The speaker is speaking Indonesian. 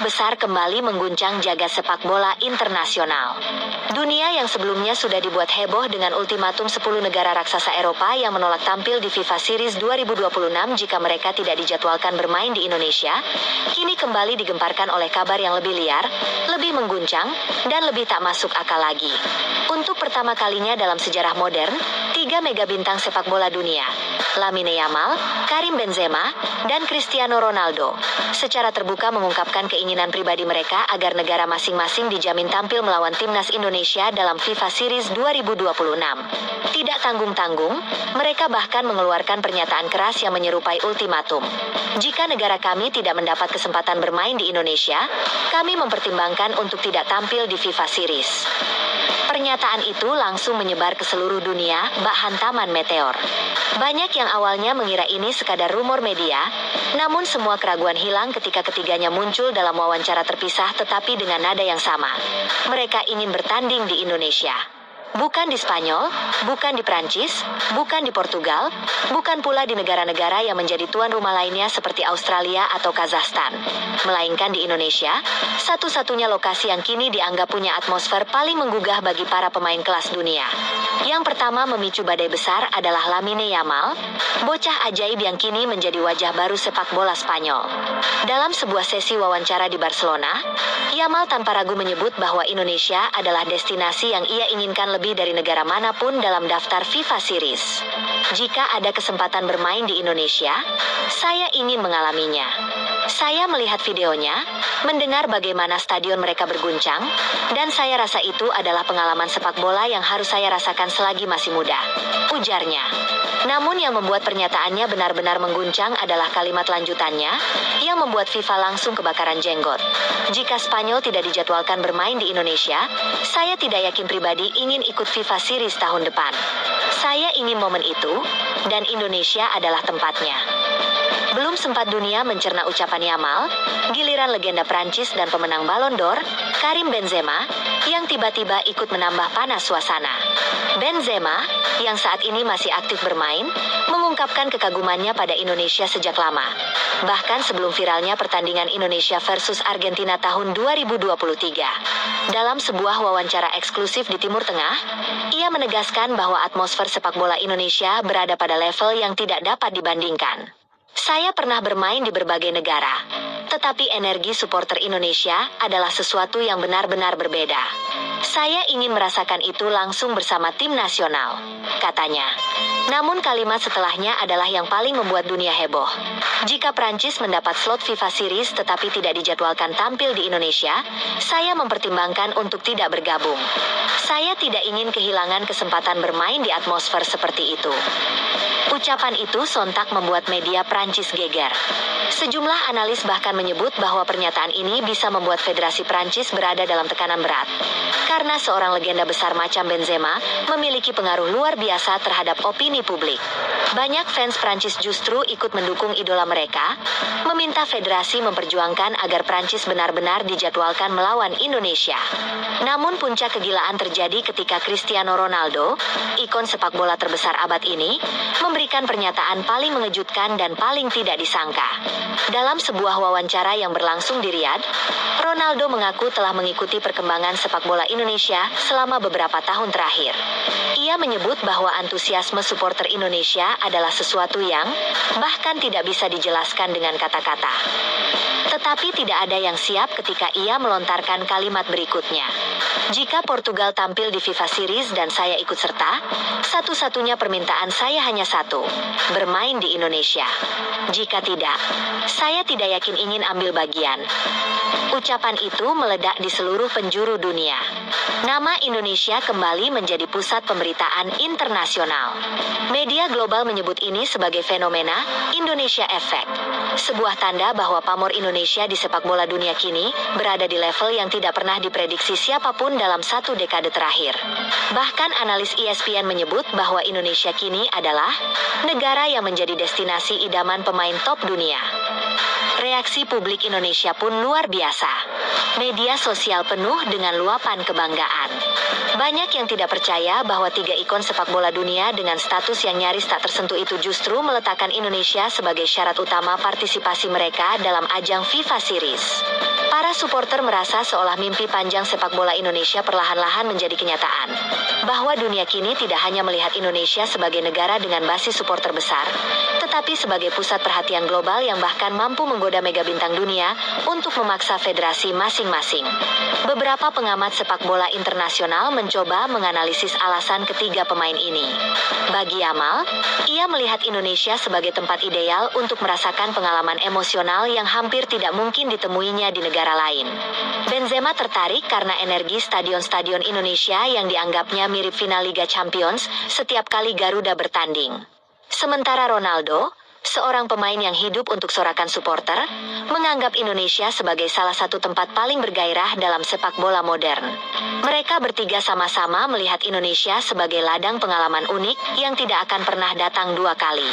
besar kembali mengguncang jagat sepak bola internasional. Dunia yang sebelumnya sudah dibuat heboh dengan ultimatum 10 negara raksasa Eropa yang menolak tampil di FIFA Series 2026 jika mereka tidak dijadwalkan bermain di Indonesia, kini kembali digemparkan oleh kabar yang lebih liar, lebih mengguncang, dan lebih tak masuk akal lagi. Untuk pertama kalinya dalam sejarah modern, 3 mega bintang sepak bola dunia, Lamine Yamal, Karim Benzema, dan Cristiano Ronaldo, secara terbuka mengungkapkan keinginan pribadi mereka agar negara masing-masing dijamin tampil melawan timnas Indonesia dalam FIFA Series 2026. Tidak tanggung-tanggung, mereka bahkan mengeluarkan pernyataan keras yang menyerupai ultimatum. Jika negara kami tidak mendapat kesempatan bermain di Indonesia, kami mempertimbangkan untuk tidak tampil di FIFA Series. Pernyataan itu langsung menyebar ke seluruh dunia, bak hantaman meteor. Banyak yang awalnya mengira ini sekadar rumor media, namun semua keraguan hilang ketika ketiganya muncul dalam wawancara terpisah tetapi dengan nada yang sama. Mereka ingin bertanding di Indonesia. Bukan di Spanyol, bukan di Prancis, bukan di Portugal, bukan pula di negara-negara yang menjadi tuan rumah lainnya seperti Australia atau Kazakhstan, melainkan di Indonesia, satu-satunya lokasi yang kini dianggap punya atmosfer paling menggugah bagi para pemain kelas dunia. Yang pertama memicu badai besar adalah Lamine Yamal, bocah ajaib yang kini menjadi wajah baru sepak bola Spanyol. Dalam sebuah sesi wawancara di Barcelona, Yamal tanpa ragu menyebut bahwa Indonesia adalah destinasi yang ia inginkan lebih dari negara manapun dalam daftar FIFA Series. Jika ada kesempatan bermain di Indonesia, saya ingin mengalaminya. Saya melihat videonya, mendengar bagaimana stadion mereka berguncang, dan saya rasa itu adalah pengalaman sepak bola yang harus saya rasakan selagi masih muda, ujarnya. Namun yang membuat pernyataannya benar-benar mengguncang adalah kalimat lanjutannya, yang membuat FIFA langsung kebakaran jenggot. Jika Spanyol tidak dijadwalkan bermain di Indonesia, saya tidak yakin pribadi ingin ikut FIFA Series tahun depan. Saya ingin momen itu, dan Indonesia adalah tempatnya. Belum sempat dunia mencerna ucapan Yamal, giliran legenda Prancis dan pemenang Ballon d'Or, Karim Benzema, yang tiba-tiba ikut menambah panas suasana. Benzema, yang saat ini masih aktif bermain, mengungkapkan kekagumannya pada Indonesia sejak lama. Bahkan sebelum viralnya pertandingan Indonesia versus Argentina tahun 2023. Dalam sebuah wawancara eksklusif di Timur Tengah, ia menegaskan bahwa atmosfer sepak bola Indonesia berada pada level yang tidak dapat dibandingkan. Saya pernah bermain di berbagai negara, tetapi energi supporter Indonesia adalah sesuatu yang benar-benar berbeda. Saya ingin merasakan itu langsung bersama tim nasional, katanya. Namun kalimat setelahnya adalah yang paling membuat dunia heboh. Jika Prancis mendapat slot FIFA Series tetapi tidak dijadwalkan tampil di Indonesia, saya mempertimbangkan untuk tidak bergabung. Saya tidak ingin kehilangan kesempatan bermain di atmosfer seperti itu. Ucapan itu sontak membuat media Prancis geger. Sejumlah analis bahkan menyebut bahwa pernyataan ini bisa membuat Federasi Prancis berada dalam tekanan berat. Karena seorang legenda besar macam Benzema memiliki pengaruh luar biasa terhadap opini publik. Banyak fans Prancis justru ikut mendukung idola mereka, meminta federasi memperjuangkan agar Prancis benar-benar dijadwalkan melawan Indonesia. Namun puncak kegilaan terjadi ketika Cristiano Ronaldo, ikon sepak bola terbesar abad ini, memberikan pernyataan paling mengejutkan dan paling tidak disangka. Dalam sebuah wawancara yang berlangsung di Riyadh, Ronaldo mengaku telah mengikuti perkembangan sepak bola Indonesia selama beberapa tahun terakhir. Ia menyebut bahwa antusiasme supporter Indonesia adalah sesuatu yang bahkan tidak bisa dijelaskan dengan kata-kata. Tetapi tidak ada yang siap ketika ia melontarkan kalimat berikutnya. Jika Portugal tampil di FIFA Series dan saya ikut serta, satu-satunya permintaan saya hanya satu, bermain di Indonesia. Jika tidak, saya tidak yakin ingin ambil bagian. Ucapan itu meledak di seluruh penjuru dunia. Nama Indonesia kembali menjadi pusat pemberitaan internasional. Media global menyebut ini sebagai fenomena Indonesia Effect. Sebuah tanda bahwa pamor Indonesia di sepak bola dunia kini berada di level yang tidak pernah diprediksi siapapun dalam satu dekade terakhir. Bahkan analis ESPN menyebut bahwa Indonesia kini adalah negara yang menjadi destinasi idaman pemain top dunia. Reaksi publik Indonesia pun luar biasa. Media sosial penuh dengan luapan kebanggaan. Banyak yang tidak percaya bahwa 3 ikon sepak bola dunia dengan status yang nyaris tak tersentuh itu justru meletakkan Indonesia sebagai syarat utama partisipasi mereka dalam ajang FIFA Series. Para supporter merasa seolah mimpi panjang sepak bola Indonesia perlahan-lahan menjadi kenyataan. Bahwa dunia kini tidak hanya melihat Indonesia sebagai negara dengan basis supporter besar, tetapi sebagai pusat perhatian global yang bahkan mampu menggoda mega bintang dunia untuk memaksa federasi masing-masing. Beberapa pengamat sepak bola internasional mencoba menganalisis alasan ketiga pemain ini. Bagi Yamal, ia melihat Indonesia sebagai tempat ideal untuk merasakan pengalaman emosional yang hampir tidak mungkin ditemuinya di negara lain. Benzema tertarik karena energi stadion-stadion Indonesia yang dianggapnya mirip final Liga Champions setiap kali Garuda bertanding. Sementara Ronaldo, seorang pemain yang hidup untuk sorakan supporter, menganggap Indonesia sebagai salah satu tempat paling bergairah dalam sepak bola modern. Mereka bertiga sama-sama melihat Indonesia sebagai ladang pengalaman unik yang tidak akan pernah datang 2 kali.